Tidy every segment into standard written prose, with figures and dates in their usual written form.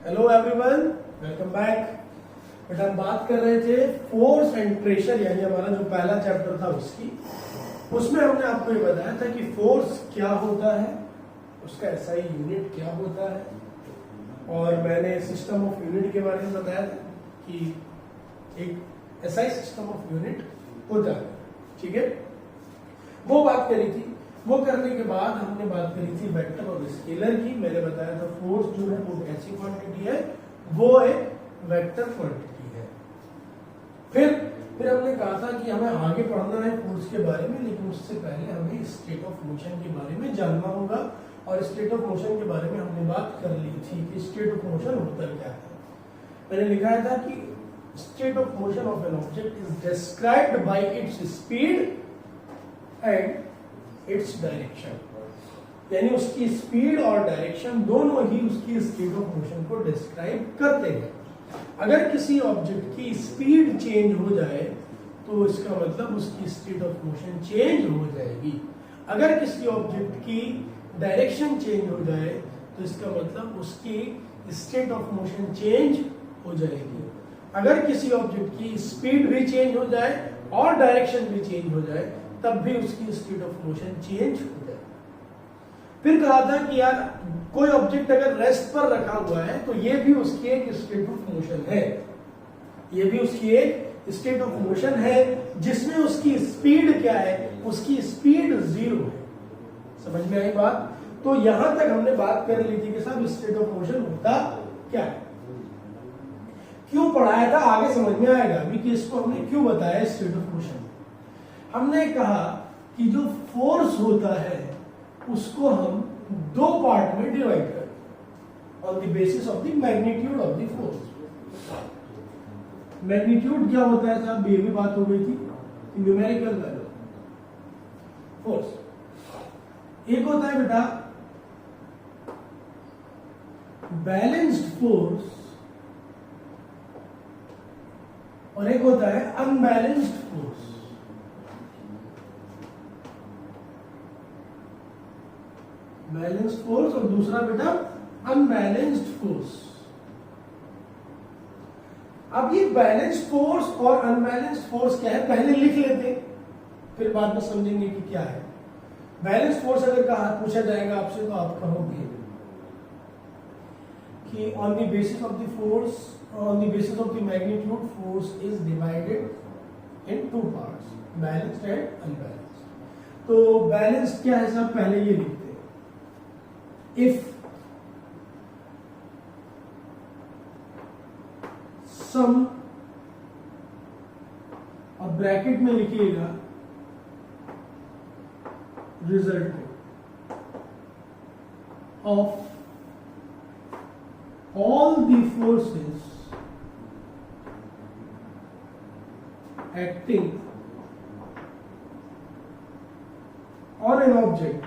Hello everyone, welcome back. But हम बात कर रहे थे फोर्स एंड प्रेशर, यानी हमारा जो पहला चैप्टर था उसमें हमने आपको ये बताया था कि फोर्स क्या होता है, उसका एसआई यूनिट क्या होता है, और मैंने सिस्टम ऑफ यूनिट के बारे में बताया था कि एक एसआई सिस्टम ऑफ यूनिट होता है। ठीक है, वो बात करी थी। वो करने के बाद हमने बात करी थी वेक्टर और स्केलर की। मैंने बताया था फोर्स जो है वो ऐसी क्वांटिटी है, वो एक वेक्टर क्वांटिटी है। फिर हमने कहा था कि हमें आगे पढ़ना है फोर्स के बारे में, लेकिन उससे पहले हमें स्टेट ऑफ मोशन के बारे में जानना होगा। और स्टेट ऑफ मोशन के बारे में हमने बात कर ली थी कि स्टेट ऑफ मोशन होता क्या है। मैंने लिखा था कि state of motion of an object is described bye its speed and its direction, यानी उसकी स्पीड और डायरेक्शन दोनों ही उसकी स्टेट ऑफ मोशन को डिस्क्राइब करते हैं। अगर किसी ऑब्जेक्ट की स्पीड चेंज हो जाए तो इसका मतलब उसकी स्टेट ऑफ मोशन चेंज हो जाएगी। अगर किसी ऑब्जेक्ट की डायरेक्शन चेंज हो जाए तो इसका मतलब उसकी स्टेट ऑफ मोशन चेंज हो जाएगी। अगर किसी ऑब्जेक्ट की स्पीड भी चेंज हो जाए और डायरेक्शन भी चेंज हो जाए तब भी उसकी स्टेट ऑफ मोशन चेंज हो जाए। फिर कहा था कि यार कोई ऑब्जेक्ट अगर रेस्ट पर रखा हुआ है तो ये भी उसकी एक स्टेट ऑफ मोशन है, ये भी उसकी एक स्टेट ऑफ मोशन है जिसमें उसकी स्पीड क्या है, उसकी स्पीड 0 है। समझ में आई बात? तो यहां तक हमने बात कर ली थी कि साहब स्टेट ऑफ मोशन होता क्या है, क्यों पढ़ाया था, आगे समझ में आएगा अभी कि इसको हमने क्यों बताया स्टेट ऑफ मोशन। हमने कहा कि जो फोर्स होता है उसको हम दो पार्ट में डिवाइड करते on the basis of the magnitude of the force. Magnitude क्या होता है साहब, ये भी बात हो गई थी, न्यूमेरिकल वैल्यू फोर्स। एक होता है बेटा बैलेंस्ड फोर्स और एक होता है अनबैलेंस्ड फोर्स। बैलेंस्ड फोर्स और दूसरा बेटा अनबैलेंस्ड फोर्स। अब ये बैलेंस्ड फोर्स और अनबैलेंस्ड फोर्स क्या है पहले लिख लेते हैं, फिर बाद में समझेंगे कि क्या है। बैलेंस्ड फोर्स अगर कहा पूछा जाएगा आपसे तो आप कहोगे कि on the basis of the force, on the basis of the magnitude force is divided in two parts, balanced and unbalanced. तो बैलेंस्ड क्या है साहब, पहले ये लिखते हैं। If sum, अब ब्रैकेट में लिखिएगा result of all the forces acting on an object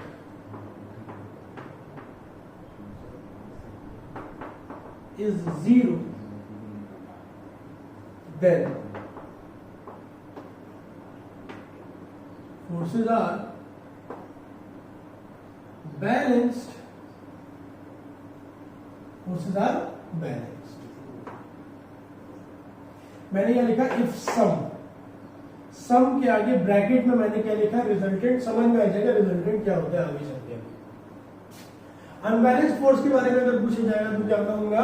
is 0, then forces are balanced. Forces are balanced. मैंने क्या लिखा, if sum के आगे ब्रैकेट में मैंने क्या लिखा, रिजल्टेंट। समझ में आ जाएगा रिजल्टेंट क्या होता है आगे चलते हैं। अनबैलेंस फोर्स के बारे में अगर पूछा जाएगा तो क्या कहूंगा,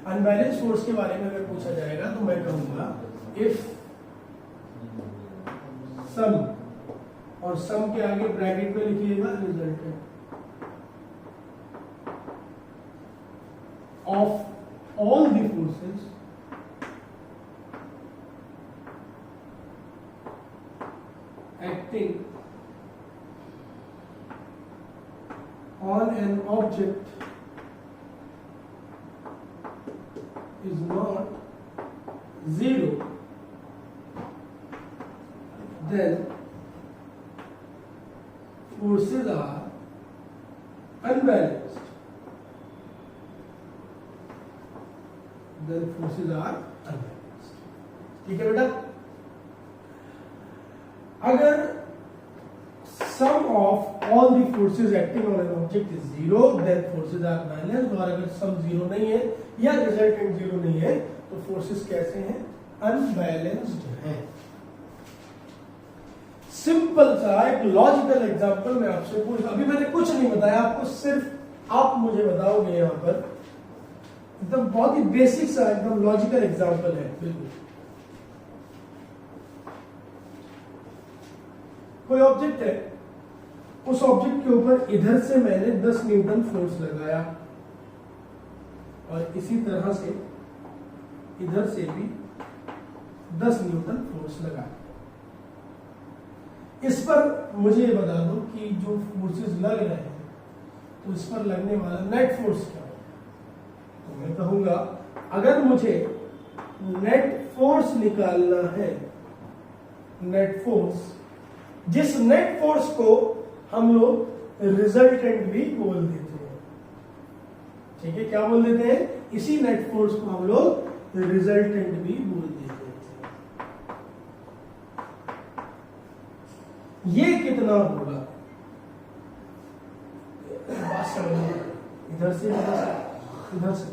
अनबैलेंस फोर्स के बारे में अगर पूछा जाएगा तो मैं कहूंगा इफ सम, और सम के आगे ब्रैकेट में लिखिएगा resultant of all the forces acting on an object is not 0, then forces are unbalanced. Then forces are unbalanced. ठीक है बेटा? अगर sum of all the forces acting on an object is zero, then forces are balanced। और अगर sum zero नहीं है या resultant zero नहीं है तो फोर्सेस कैसे हैं? अनबैलेंस्ड हैं। सिंपल सा एक लॉजिकल एग्जांपल मैं आपसे पूछ, अभी मैंने कुछ नहीं बताया आपको, सिर्फ आप मुझे बताओगे यहां पर, एकदम बहुत ही बेसिक सा एकदम लॉजिकल एग्जांपल है। बिल्कुल कोई ऑब्जेक्ट है, उस ऑब्जेक्ट के ऊपर इधर से मैंने 10 न्यूटन फोर्स लगाया और इसी तरह से इधर से भी 10 न्यूटन फोर्स लगाया। इस पर मुझे ये बता दो कि जो फोर्सेस लग रहे हैं तो इस पर लगने वाला नेट फोर्स क्या है? तो मैं कहूंगा अगर मुझे नेट फोर्स निकालना है, नेट फोर्स, जिस नेट फोर्स को हम लोग रिजल्टेंट भी बोल देते हैं, ठीक है, क्या बोल देते हैं? इसी नेट फोर्स को हम लोग रिजल्टेंट भी बोल देते हैं। ये कितना होगा? बात समझ, इधर से इधर से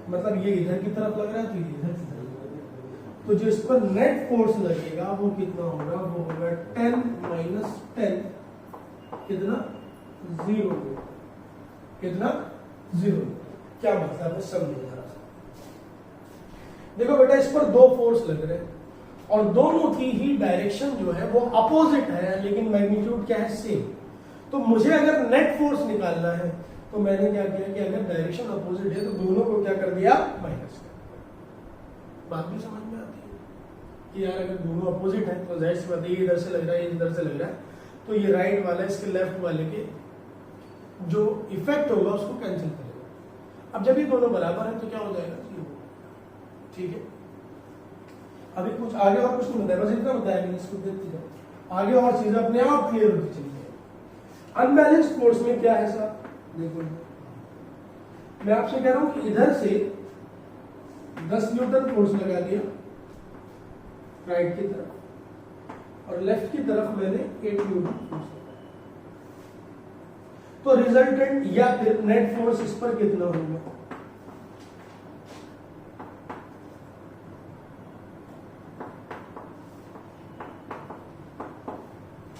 मतलब ये इधर की तरफ लग रहा है तो ये इधर की तरफ लग रहा है, तो जो इस पर नेट फोर्स लगेगा वो कितना होगा? वो होगा 10 माइनस 10, कितना? 0। कितना? 0। क्या मतलब है? समझो जरा। देखो बेटा, इस पर दो फोर्स लग रहे हैं और दोनों की ही डायरेक्शन जो है वो अपोजिट है, लेकिन मैग्नीट्यूड क्या है? सेम। तो मुझे अगर नेट फोर्स निकालना है तो मैंने क्या किया कि अगर डायरेक्शन अपोजिट है तो दोनों को क्या कर दिया? माइनस कर दिया। बात भी समझ में आती है कि यार अगर दोनों अपोजिट है तो जाहिर सी बात है, ये इधर से लग रहा है, ये इधर से लग रहा है, तो ये राइट वाला इसके लेफ्ट वाले के जो इफेक्ट होगा उसको कैंसिल करेगा। अब जब ये दोनों बराबर है तो क्या हो जाएगा? 0। ठीक है, अभी कुछ आगे और कुछ नहीं बताया, बस इतना बताया कि इसको देखते जाओ, आगे और चीजें अपने आप क्लियर होती चली जाएगी। अनबैलेंस्ड फोर्स में क्या है साहब? देखो मैं आपसे कह रहा हूं कि इधर से 10 न्यूटन फोर्स लगा दिया राइट की तरफ और लेफ्ट की तरफ मैंने 8 न्यूटन फोर्स लगाया, तो रिजल्टेंट या फिर नेट फोर्स इस पर कितना होगा?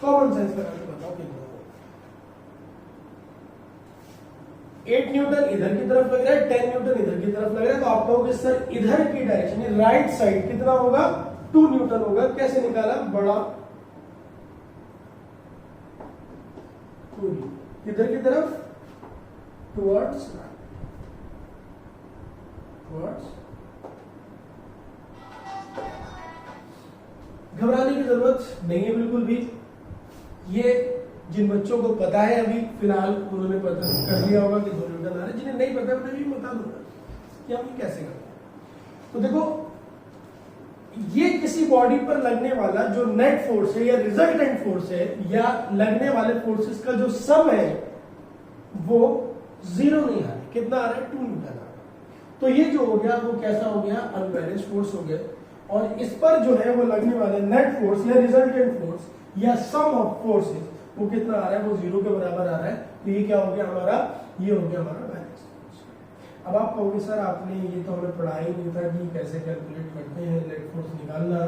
कॉमन सेंस लगा के बताओ कितना होगा? 8 न्यूटन इधर की तरफ लग रहा है, 10 न्यूटन इधर की तरफ लग रहा है, तो आप कहोगे सर इधर की डायरेक्शन राइट साइड कितना होगा? 2 न्यूटन होगा। कैसे निकाला? बड़ा 2 इधर की तरफ टुवर्ड्स घबराने की जरूरत नहीं है बिल्कुल भी। ये जिन बच्चों को पता है अभी फिलहाल उन्होंने पता कर लिया होगा कि 2 न्यूटन आ रहे हैं, जिन्हें नहीं पता मैं भी बता दूंगा कि हम कैसे करते हैं। तो देखो, ये किसी बॉडी पर लगने वाला जो नेट फोर्स है या रिजल्टेंट फोर्स है या लगने वाले फोर्सेस का जो सम है वो 0 नहीं आ रहा। कितना आ रहा है? 2 न्यूटन आ रहा है। तो ये जो हो गया वो कैसा हो गया? अनबैलेंस्ड फोर्स हो गया। और इस पर जो है वो लगने वाले नेट फोर्स या रिजल्टेंट फोर्स या सम ऑफ फोर्सेस वो कितना आ रहा है? वो 0 के बराबर आ रहा है। तो ये क्या हो गया हमारा? ये हो गया हमारा बैलेंस फोर्स। अब आप कहोगे सर आपने ये तो हमें पढ़ा ही नहीं था कि कैसे कैलकुलेट करते हैं नेट फोर्स निकालना,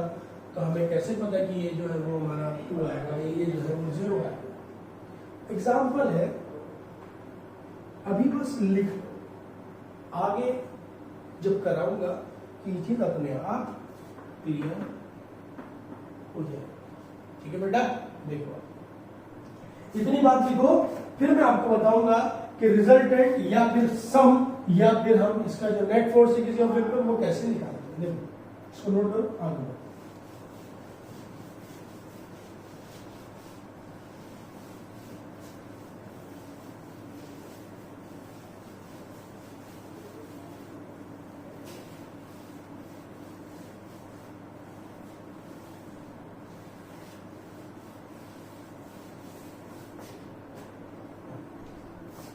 तो हमें कैसे पता कि ये जो है वो हमारा 2 आएगा, ये जो है वो 0 आएगा। एग्जाम्पल है, अभी बस लिख लो, आगे जब कराऊंगा कि ये चीज अपने आप क्लियर हो जाए। ठीक है बेटा, देखो इतनी बात लिखो, फिर मैं आपको बताऊंगा कि रिजल्टेंट या फिर सम या फिर हम इसका जो नेट फोर्स है किसी ऑब्जेक्ट पर वो कैसे निकालते हैं। देखो इसको नोट करो, आगे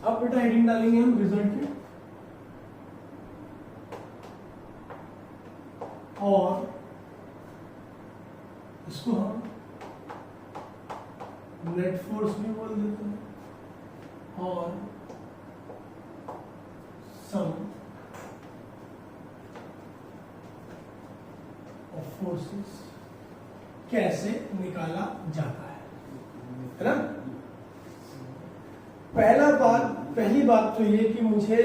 अब बेटा हेडिंग डालेंगे हम रिजल्टेंट और इसको हम नेट फोर्स भी बोल देते हैं, और सम ऑफ फोर्सेस कैसे निकाला जाता है ना। पहली बात तो ये कि मुझे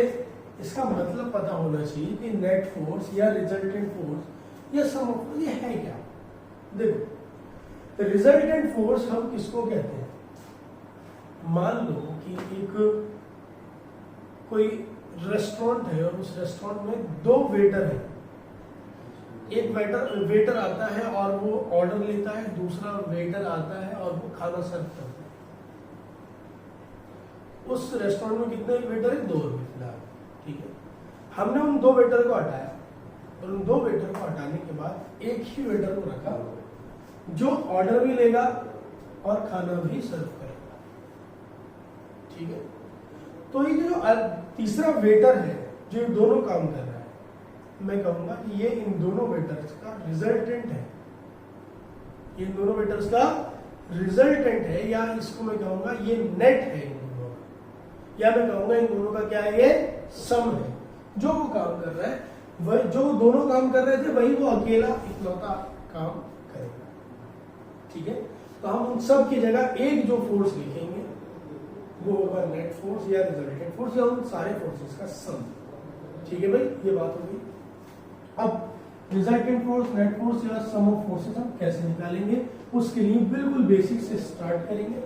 इसका मतलब पता होना चाहिए कि नेट फोर्स या रिजल्टेंट फोर्स या सम ऑफ ये है क्या। देखो, रिजल्टेंट फोर्स हम किसको कहते हैं? मान लो कि एक कोई रेस्टोरेंट है और उस रेस्टोरेंट में 2 वेटर है। एक वेटर आता है और वो ऑर्डर लेता है, दूसरा वेटर आता है और वो खाना सर्व करता है। उस रेस्टोरेंट में कितने वेटर है? 2 फिलहाल, ठीक है। हमने उन 2 वेटर को हटाया और उन 2 वेटर को हटाने के बाद एक ही वेटर को रखा जो ऑर्डर भी लेगा और खाना भी सर्व करेगा, ठीक है। तो ये जो तीसरा वेटर है जो दोनों काम कर रहा है, मैं कहूंगा कि ये इन दोनों वेटर्स का रिजल्टेंट है। इन दोनों वेटर्स का रिजल्टेंट है, या इसको मैं कहूंगा ये नेट है इन दोनों का, या मैं कहूंगा इन दोनों का क्या है? ये सम है। जो वो काम कर रहा है, वह जो दोनों काम कर रहे थे वही वो अकेला इकलौता काम करेगा, ठीक है। तो हम उन सब की जगह एक जो फोर्स लिखेंगे वो होगा नेट फोर्स या रिजल्टेंट फोर्स या उन सारे फोर्सेस का सम, ठीक है भाई। ये बात हो गई। अब रिजल्टेंट फोर्स, नेट फोर्स या सम ऑफ फोर्सेस हम कैसे निकालेंगे, उसके लिए बिल्कुल बेसिक से स्टार्ट करेंगे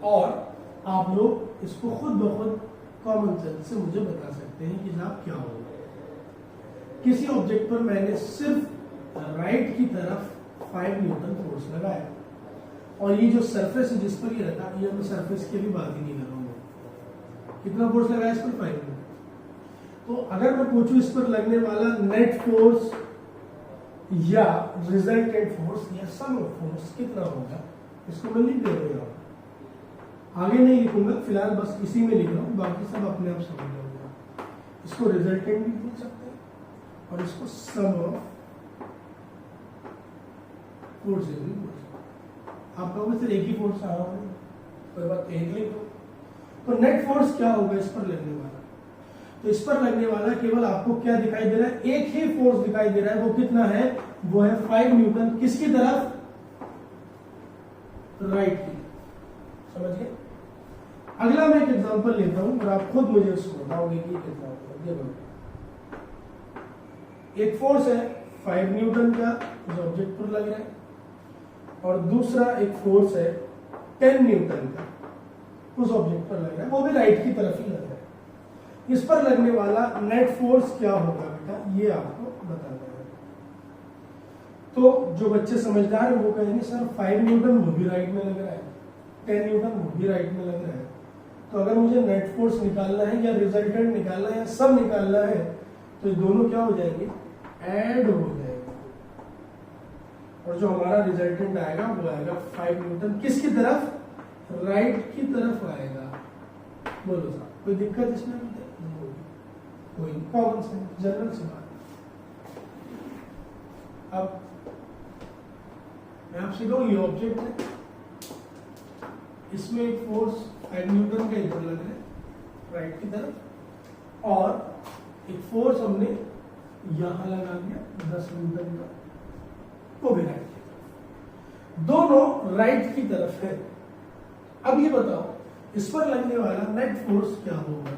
और आप लोग इसको खुद ब खुद कॉमन सेंस से मुझे बता सकते हैं कि जनाब क्या होगा। किसी ऑब्जेक्ट पर मैंने सिर्फ राइट की तरफ 5 न्यूटन फोर्स लगाया और ये जो सरफेस है जिस पर ये रखा, ये मैं सरफेस की भी बात ही नहीं कर रहा हूँ। कितना फोर्स लगाया इस पर? 5 न्यूटन। तो अगर मैं पूछूं इस पर लगने वाला नेट फोर्स या रिजल्टेंट फोर्स या सम ऑफ फोर्स कितना होगा, इसको मैं लिख देता हूं। आगे नहीं लिखूंगा, फिलहाल बस इसी में लिख रहा हूं, बाकी सब अपने आप समझ जाऊंगा। इसको रिजल्टेंट भी बोल सकते हैं और इसको सम ऑफ फोर्स भी बोल सकते हैं। आप लोगों में सिर्फ एक ही फोर्स आ रहा है, कोई बात एक लिख दो। तो नेट फोर्स क्या होगा इस पर लगने वाला? तो इस पर लगने वाला केवल आपको क्या दिखाई दे रहा है? एक ही फोर्स दिखाई दे रहा है। वो कितना है? वो है 5 न्यूटन। किसकी तरफ? राइट की। समझ गए? अगला मैं एक एग्जांपल लेता हूं और आप खुद मुझे उसको बताओगे कि एग्जांपल ये बोलो। एक फोर्स है 5 न्यूटन का जो ऑब्जेक्ट पर लग रहा है, और दूसरा एक फोर्स है 10 न्यूटन का उस ऑब्जेक्ट पर लग रहा है, वो भी राइट की तरफ ही लग रहा है। इस पर लगने वाला नेट फोर्स क्या होगा बेटा, ये आपको बताना है। तो जो बच्चे समझदार हैं वो कहेंगे सर 5 न्यूटन वो भी राइट में लग रहा है, 10 न्यूटन वो भी राइट में लग रहा है। तो अगर मुझे नेट फोर्स निकालना है या रिजल्टेंट निकालना है या सब निकालना है, तो ये दोनों क्या हो जाएंगे? ऐड हो जाएंगे। और जो हमारा रिजल्टेंट आएगा वो आएगा 5 न्यूटन। किसकी तरफ? राइट की तरफ आएगा। बोलो साहब, कोई दिक्कत इसमें? कोई कॉमन सेंस, जनरल सी बात। अब मैं आपसे कहूं ये ऑब्जेक्ट है, इसमें एक फोर्स 5 न्यूटन का इधर लग रहा है राइट की तरफ, और एक फोर्स हमने यहां लगा दिया 10 न्यूटन का, वो भी राइट की तरफ। दोनों राइट की तरफ है। अब ये बताओ इस पर लगने वाला नेट फोर्स क्या होगा?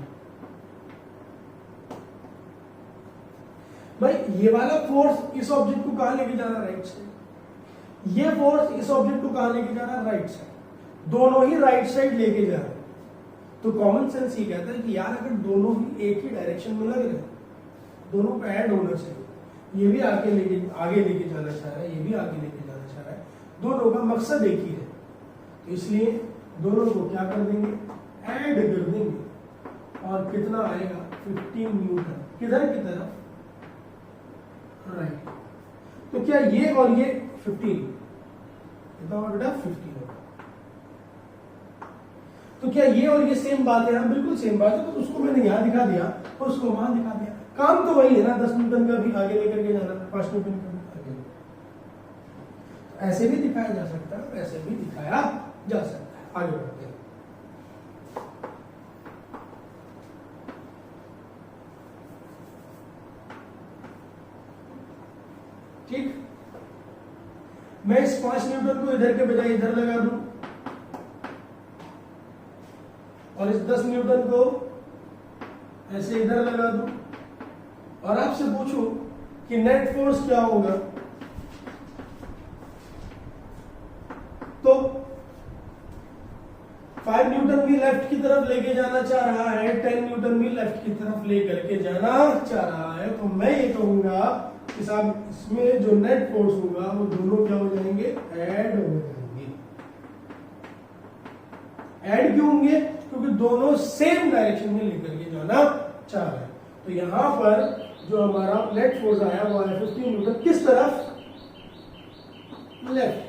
भाई ये वाला फोर्स इस ऑब्जेक्ट को कहां लेके जा रहा है? Right side. ये फोर्स इस ऑब्जेक्ट को कहां लेके जा रहा है? Right side. दोनों ही राइट साइड लेके जा रहे हैं। तो कॉमन सेंस ये कहता है कि यार अगर दोनों ही एक ही डायरेक्शन में लग रहे हैं, दोनों का ऐड होना चाहिए। ये भी आगे लेके जाना चाह रहा है, ये भी आगे लेके जाना चाह रहा है, दोनों का मकसद एक ही है। तो इसलिए दोनों को क्या कर देंगे? ऐड कर देंगे। और कितना आएगा? 15 न्यूटन। किधर की तरफ? राइट। तो क्या ये और ये 15 कितना होगा बेटा? 15 होगा। तो क्या ये और ये सेम बात है? हाँ बिल्कुल सेम बात है। तो उसको मैंने यहां दिखा दिया और उसको वहां दिखा दिया, काम तो वही है ना। 10 न्यूटन का भी आगे लेकर के जाना, 5 न्यूटन का भी आगे। ऐसे भी दिखाया जा सकता है, ऐसे भी दिखाया जा सकता है। आगे बढ़ते हैं। ठीक, मैं इस 5 न्यूटन को इधर के बजाय इधर लगा दूं और इस 10 न्यूटन को ऐसे इधर लगा दूं और आपसे पूछूं कि नेट फोर्स क्या होगा, तो 5 न्यूटन भी लेफ्ट की तरफ लेके जाना चाह रहा है, 10 न्यूटन भी लेफ्ट की तरफ लेकर के जाना चाह रहा है, तो मैं ये कहूंगा कि साहब इसमें जो नेट फोर्स होगा वो दोनों क्या हो जाएंगे, ऐड हो जाएंगे। ऐड क्यों होंगे, क्योंकि दोनों सेम डायरेक्शन में लेकर के जाना चाह रहे हैं। तो यहां पर जो हमारा नेट फोर्स आया वो आया 15 न्यूटन, किस तरफ, लेफ्ट।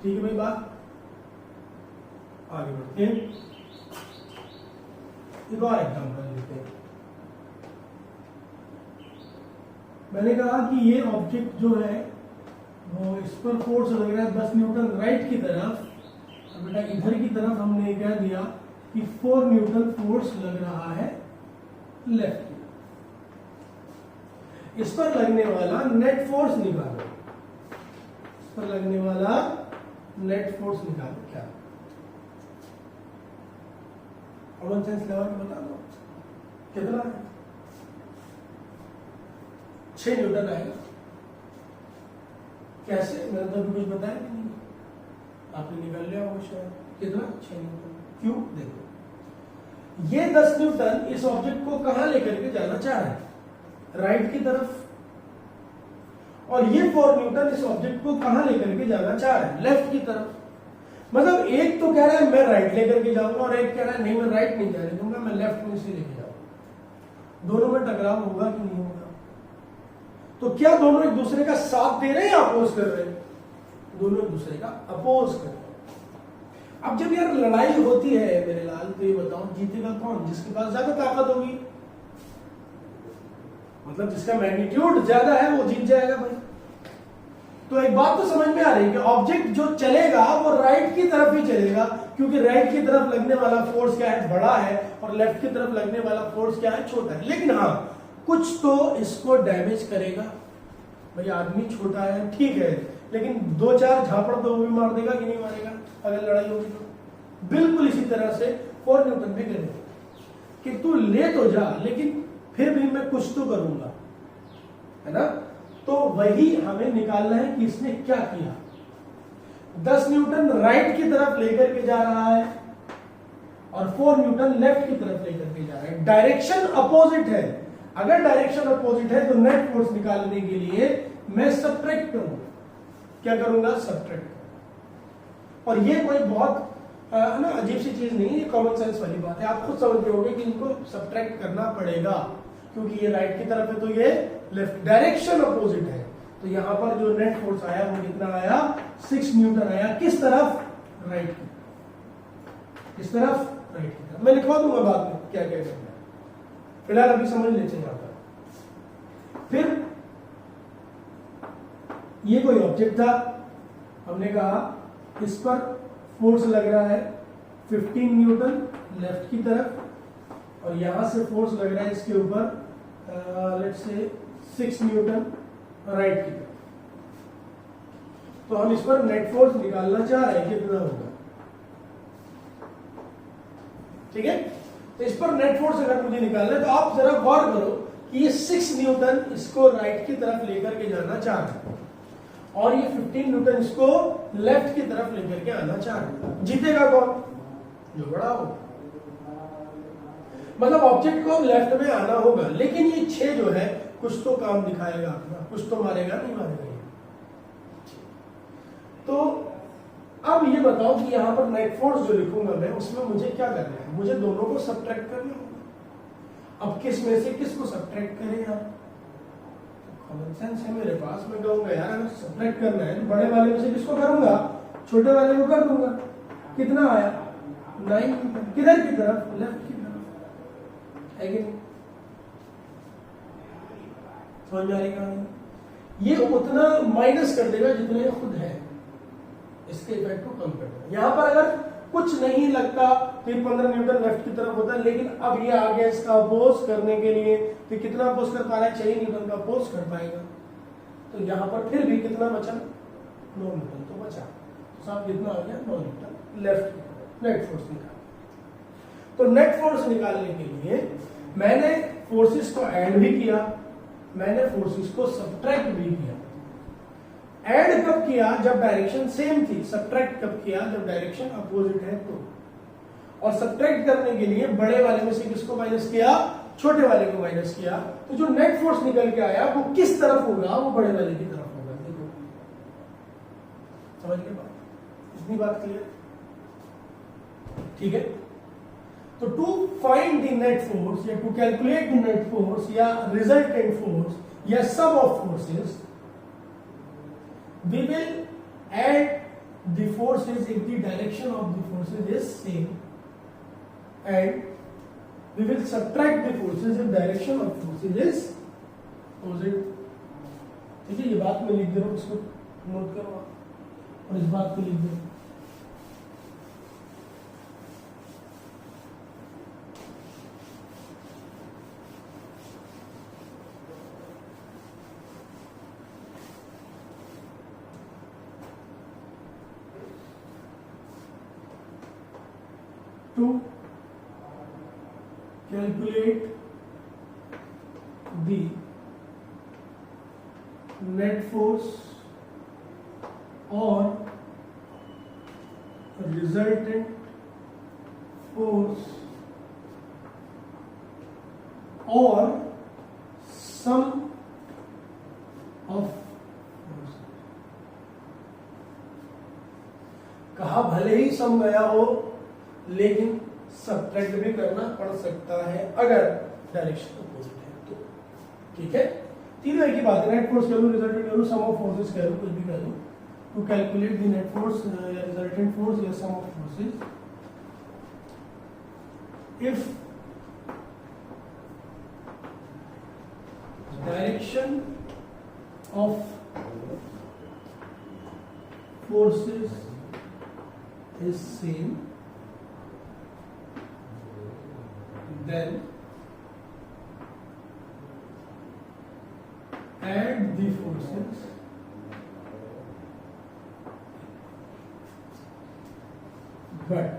ठीक है भाई, बात आगे बढ़ते हैं। एक और एग्जांपल लेते हैं। मैंने कहा कि ये ऑब्जेक्ट जो है वो इस पर फोर्स लग रहा है 10 न्यूटन राइट की तरफ, और बेटा इधर की तरफ हमने कह दिया कि 4 न्यूटन फोर्स लग रहा है लेफ्ट की। इस पर लगने वाला नेट फोर्स निकालो, इस पर लगने वाला नेट फोर्स निकालो। क्या कॉमन सेंस लेवल में बता दो कितना है, 6 न्यूटन आएगा। कैसे, मैंने तो अभी कुछ बताया नहीं, आपने निकाल लिया वो शायद, कितना, 6 न्यूटन। क्यों, देखो ये 10 न्यूटन इस ऑब्जेक्ट को कहां लेकर के जाना चाह रहा है, राइट की तरफ, और ये 4 न्यूटन इस ऑब्जेक्ट को कहां लेकर के जाना चाह रहा है, लेफ्ट की तरफ। मतलब एक तो कह रहा है मैं राइट लेकर के जाऊंगा और एक कह रहा है नहीं मैं राइट नहीं जाने दूंगा, मैं लेफ्ट में से लेके जाऊंगा। दोनों में टकराव होगा कि नहीं होगा, तो क्या दोनों एक दूसरे का साथ दे रहे हैं या अपोज कर रहे हैं, दोनों एक दूसरे का अपोज कर रहे हैं। अब जब यार लड़ाई होती है मेरे लाल, तो ये बताओ जीतेगा कौन, जिसके पास ज्यादा ताकत होगी, मतलब जिसका मैग्नीट्यूड ज्यादा है वो जीत जाएगा भाई। तो एक बात तो समझ में आ रही है कि ऑब्जेक्ट जो चलेगा वो राइट की तरफ ही चलेगा, क्योंकि राइट की तरफ लगने वाला फोर्स क्या है, बड़ा है, और लेफ्ट की तरफ लगने वाला फोर्स क्या है, छोटा है। लेकिन हाँ कुछ तो इसको डैमेज करेगा भाई, आदमी छोटा है ठीक है, लेकिन 2-4 झापड़ तो वो भी मार देगा कि नहीं मारेगा अगर लड़ाई होगी तो। बिल्कुल इसी तरह से 4 न्यूटन भी करेगा कि तू ले तो जा, लेकिन फिर भी मैं कुछ तो करूंगा, है ना। तो वही हमें निकालना है कि इसने क्या किया। 10 न्यूटन राइट की तरफ लेकर के जा रहा है और 4 न्यूटन लेफ्ट की तरफ लेकर के जा रहा है, डायरेक्शन अपोजिट है। अगर डायरेक्शन अपोजिट है तो नेट फोर्स निकालने के लिए मैं सब्ट्रैक्ट करूंगा, क्या करूंगा, सब्ट्रैक्ट। और ये कोई बहुत ना अजीब सी चीज नहीं, ये कॉमन सेंस वाली बात है, आप खुद समझ रहे होंगे कि इनको सब्ट्रैक्ट करना पड़ेगा, क्योंकि ये राइट की तरफ है तो ये लेफ्ट, डायरेक्शन अपोजिट है। तो यहां पर जो नेट फोर्स आया वो कितना आया, 6 न्यूटन आया, किस तरफ, राइट की, किस तरफ, राइट की तरफ। मैं लिखवा दूंगा बाद में क्या क्या करना है, फिलहाल अभी समझ लेते हैं यहां पर। फिर ये कोई ऑब्जेक्ट था, हमने कहा इस पर फोर्स लग रहा है 15 न्यूटन लेफ्ट की तरफ, और यहां से फोर्स लग रहा है इसके ऊपर लेट्स से 6 न्यूटन राइट की तरफ। तो हम इस पर नेट फोर्स निकालना चाह रहे हैं, कितना होगा, ठीक है। तो इस पर नेट फोर्स अगर मुझे निकालना है तो आप जरा गौर करो कि ये 6 न्यूटन इसको राइट की तरफ लेकर के जाना चाह रहे हैं और ये 15 न्यूटन इसको लेफ्ट की तरफ लेकर के आना चाह रहे हैं। जीतेगा कौन, जो बड़ा हो। मतलब ऑब्जेक्ट को लेफ्ट में आना होगा, लेकिन ये 6 जो है कुछ तो काम दिखाएगा अपना, कुछ तो मारेगा नहीं मारेगा ये। तो अब ये बताओ कि यहां पर नेट फोर्स जो लिखूंगा मैं, उसमें मुझे क्या करना है, मुझे दोनों को सब्ट्रैक्ट करना होगा। अब किस में से किसको सब्ट्रैक्ट करें यार, कॉमन सेंस है मेरे पास, मैं कहूंगा यार अगर सब्ट्रैक्ट करना है तो बड़े वाले में से किसको करूंगा, छोटे वाले को कर दूंगा। कितना आया, 9 किधर की तरफ, लेफ्ट की तरफ, है कि नहीं, समझ में आ रही कहानी। ये उतना माइनस कर देगा जितने ये खुद है, इसके इफेक्ट को कम कर देगा। यहां पर अगर कुछ नहीं लगता तो ये 15 न्यूटन लेफ्ट की तरफ होता है, लेकिन अब ये आ गया इसका अपोज करने के लिए, तो कितना अपोज कर पा रहा है, 6 न्यूटन का अपोज कर पाएगा। तो यहां पर फिर भी कितना बचा, 9 न्यूटन तो बचा, तो साहब कितना आ गया, 9 न्यूटन लेफ्ट नेट फोर्स निकाल। तो नेट फोर्स निकालने के लिए मैंने फोर्सेस को ऐड भी किया, मैंने फोर्सेस को सब्ट्रैक्ट भी किया। ऐड कब किया, जब डायरेक्शन सेम थी। सब्ट्रैक्ट कब किया, जब डायरेक्शन अपोजिट है तो। और सब्ट्रैक्ट करने के लिए बड़े वाले में से किसको माइनस किया, छोटे वाले को माइनस किया। तो जो नेट फोर्स निकल के आया वो किस तरफ होगा, वो बड़े वाले की तरफ होगा। देखो समझ गए बात, इतनी बात क्लियर, ठीक है। तो to find the net force या to calculate the net force या रिजल्टेंट फोर्स या sum of forces, we will add the forces if the direction of the forces is same, and we will subtract the forces if direction of forces is opposite। ठीक है, ये बात मैं लिख दे रहा हूं, इसको नोट करो और इस बात को लिख दो। To calculate the net force or resultant force or sum of forces, कहा भले ही सम गया हो लेकिन सब्ट्रैक्ट भी करना पड़ सकता है अगर डायरेक्शन अपोजिट है तो। ठीक है, तीनों एक ही बात है। नेट फोर्स कह लो, रिजल्टेंट कह लो, सम ऑफ फोर्सेस कह लो, कुछ भी कह लो। To calculate the net force या रिजल्टेंट फोर्स या sum of forces, if direction of forces is same, then add the forces but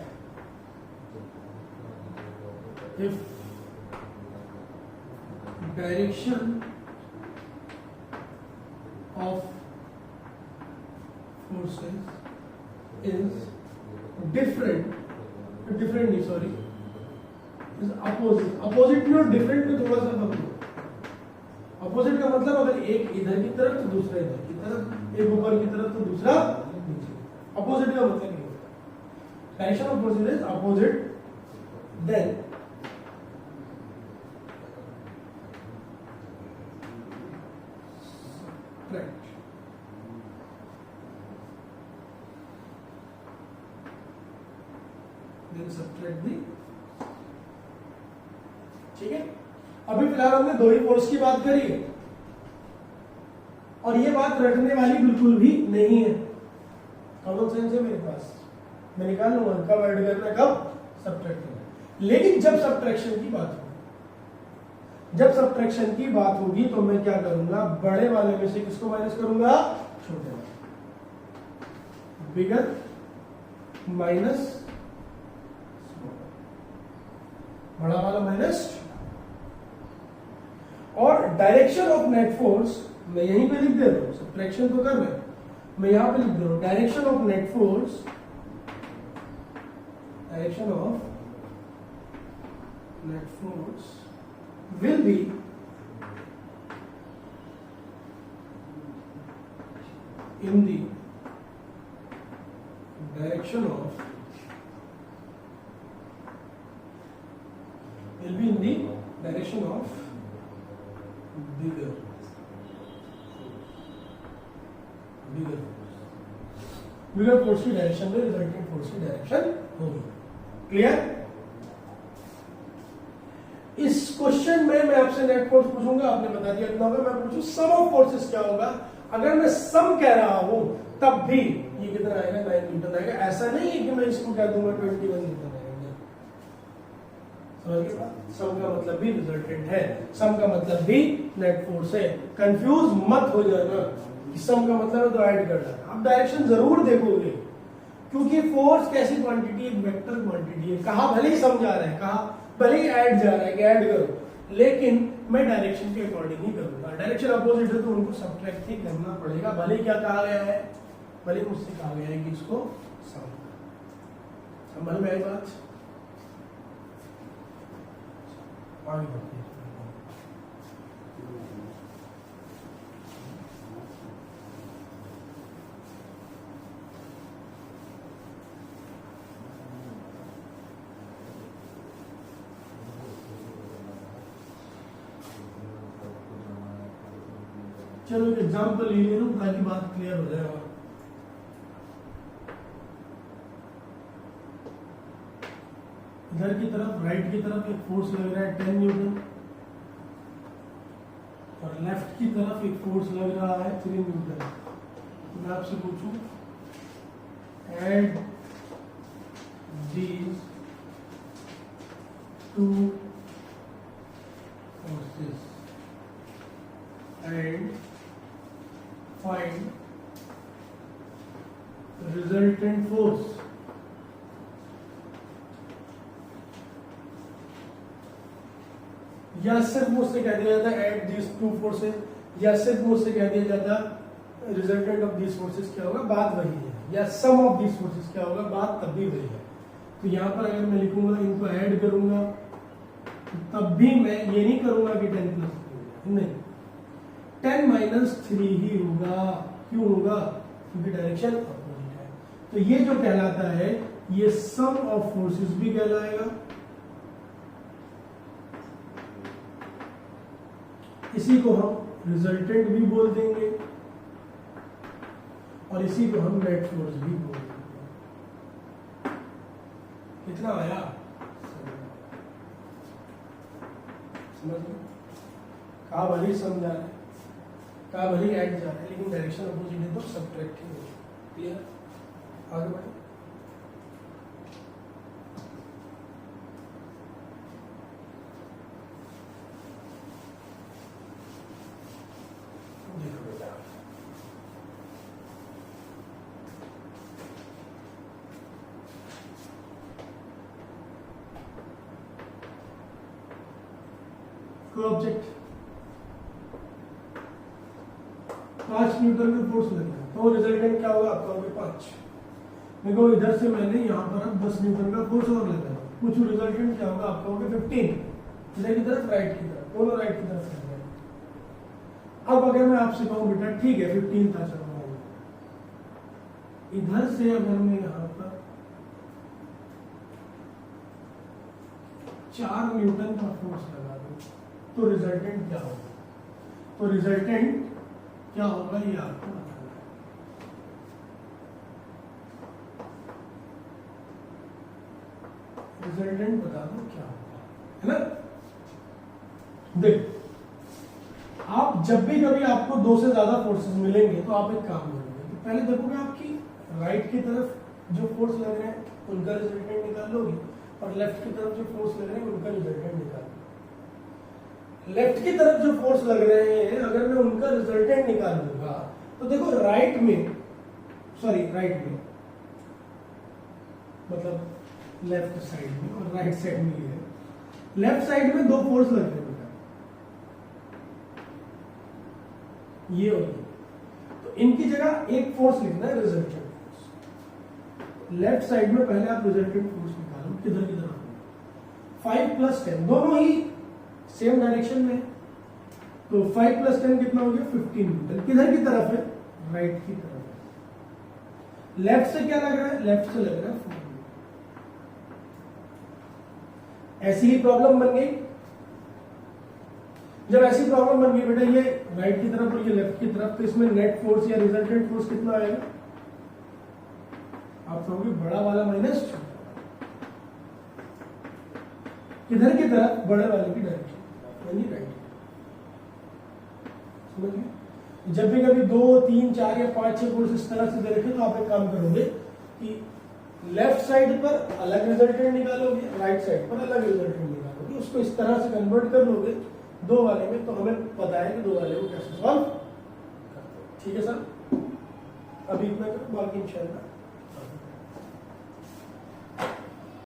if direction of forces is different नहीं, sorry, अपोजिट में और डिफरेंट में थोड़ा सा फर्क है। अपोजिट का मतलब अगर एक इधर की तरफ तो दूसरा इधर की तरफ, एक ऊपर की तरफ तो दूसरा नीचे। अपोजिट का मतलब नहीं होता। Direction of forces is opposite, then subtract दी। ठीक है, अभी फिलहाल हमने दो ही फोर्स की बात करी है और ये बात रटने वाली बिल्कुल भी नहीं है। कॉमन सेंस है मेरे पास, मैं निकाल लूंगा कब ऐड करना है, कब सब्ट्रैक्ट करना। लेकिन जब सब्ट्रैक्शन की बात होगी, जब सब्ट्रैक्शन की बात होगी तो मैं क्या करूंगा, बड़े वाले में से किसको माइनस करूंगा, छोटे वाले। बिगर माइनस बड़ा वाला माइनस। और डायरेक्शन ऑफ नेट फोर्स मैं यहीं पे लिख दे रहा हूं, सब्ट्रैक्शन तो कर रहे हैं, मैं यहां पे लिख दे रहा हूं direction of net force, direction of net force will be in the direction of will be in the direction of bigger force की डायरेक्शन में रिजल्टेंट फोर्स की डायरेक्शन होगी। क्लियर? इसको क्वेश्चन में मैं आपसे नेट फोर्स पूछूंगा, आपने बता दिया कितना होगा। मैं पूछूं सम ऑफ फोर्सेस क्या होगा, अगर मैं सम कह रहा हूं तब भी ये कितना आएगा, 9 न्यूटन आएगा। ऐसा नहीं है कि मैं इसको कह दूंगा 21 न्यूटन आएगा। समझ गए? सम का मतलब भी रिजल्टेंट है, सम का मतलब भी नेट फोर्स है। कंफ्यूज मत हो जाना कि सम का मतलब है तो ऐड कर देना। आप डायरेक्शन जरूर देखोगे, क्योंकि फोर्स कैसी क्वांटिटी, एक वेक्टर क्वांटिटी है। कहा भले ही सम जा रहा है, कहा भले ही ऐड जा रहा है कि ऐड करो, लेकिन मैं डायरेक्शन के अकॉर्डिंग ही करूंगा। डायरेक्शन अपोजिट है तो उनको सब्ट्रैक्ट ही करना पड़ेगा। भले क्या कहा गया है, भले मुझसे कहा गया है कि इसको सम। समझ में आई बात? आगे बढ़ते हैं। चलो एक एग्जाम्पल ले ले लूं ताकि बात क्लियर हो जाए। और इधर की तरफ, राइट की तरफ एक फोर्स लग रहा है 10 न्यूटन, और लेफ्ट की तरफ एक फोर्स लग रहा है 3 न्यूटन। मैं आपसे पूछूं, add these two forces and find resultant force. या सिर्फ मुझसे कह दिया जाता एट दीज टू फोर्सेस, या सिर्फ मुझसे कह दिया जाता रिजल्टेंट ऑफ दीज फोर्सेस क्या होगा, बात वही है। या सम ऑफ दीज फोर्सेस क्या होगा, बात तब भी वही है। तो यहां पर अगर मैं लिखूंगा, इनको ऐड करूंगा, तो तब भी मैं ये नहीं करूंगा कि 10 प्लस 3 नहीं, 10 माइनस 3 ही होगा। क्यों होगा? क्योंकि डायरेक्शन अपोजिट है। तो ये जो कहलाता है, ये सम ऑफ फोर्सेस भी कहलाएगा। इसी को हम रिजल्टेंट भी बोल देंगे, और इसी को हम नेट फोर्स भी बोल देंगे। कितना आया? समझ गए? कहा भले समझा रहे, कहा भले ऐड जा रहा है, लेकिन डायरेक्शन अपोजिट है तो सब्ट्रैक्ट ही होगा। क्लियर? आगे बढ़े। देखो बेटा, कोई ऑब्जेक्ट 5 न्यूटन का फोर्स लग रहा है, तो रिजल्टेंट क्या होगा आपका? होगा 5। देखो इधर से मैंने यहाँ पर अब 10 न्यूटन का फोर्स और लगाया, कुछ रिजल्टेंट क्या होगा आपका? होगा 15। इधर की तरफ, राइट की तरफ, दोनों राइट की तरफ लग रहे हैं। अब अगर मैं आपसे कहूँ बेटा ठीक है 15 था, चलो इधर से अगर मैं यहाँ पर 4 न्यूटन का फोर्स लगा दूं, तो रिजल्टेंट क्या होगा? तो रिजल्टेंट क्या होगा ये आपको बताना है। रिजल्टेंट बता दो क्या होगा, है ना? देख, आप जब भी कभी आपको 2 से ज्यादा फोर्सेस मिलेंगे तो आप एक काम करोगे कि पहले देखोगे आपकी राइट की तरफ जो फोर्स लग रहे हैं उनका रिजल्टेंट निकाल लोगे, और लेफ्ट की तरफ जो फोर्स लग रहे हैं उनका रिजल्टेंट निकाल लोगे। लेफ्ट की तरफ जो फोर्स लग रहे हैं अगर मैं उनका रिजल्टेंट निकाल लूंगा, तो देखो राइट में मतलब लेफ्ट साइड में और राइट साइड में ये है। लेफ्ट साइड में 2 फोर्स लग रहे हैं बेटा, ये होगी, तो इनकी जगह एक फोर्स लिखना है, रिजल्टेंट फोर्स। लेफ्ट साइड में पहले आप रिजल्टेंट फोर्स निकालो, किधर की तरफ? 5 प्लस 10, दोनों ही सेम डायरेक्शन में, तो 5 प्लस 10 कितना हो गया? 15 न्यूटन। किधर की तरफ है? राइट की तरफ है। लेफ्ट से क्या लग रहा है? लेफ्ट से लग रहा है 4 न्यूटन। ऐसी ही प्रॉब्लम बन गई। जब ऐसी प्रॉब्लम बन गई बेटा, ये राइट की तरफ और ये लेफ्ट की तरफ, तो इसमें नेट फोर्स या रिजल्टेंट फोर्स कितना आएगा? आप कहोगे बड़ा वाला माइनस छोटा। किधर की तरफ? बड़े वाले की डायरेक्शन। यानी राइट। समझ गए? जब भी कभी 2, 3, 4 या 5, 6 कोर्स इस तरह से दे रखे तो आप एक काम करोगे कि लेफ्ट साइड पर अलग रिजल्टेंट निकालोगे, राइट साइड पर अलग रिजल्टेंट निकालोगे, उसको इस तरह से कन्वर्ट कर लोगे 2 वाले में, तो हमें पता है कि 2 वाले को कैसे सॉल्व करते हैं। ठीक है सर, अभी इतना करो, बाकी इंशाल्लाह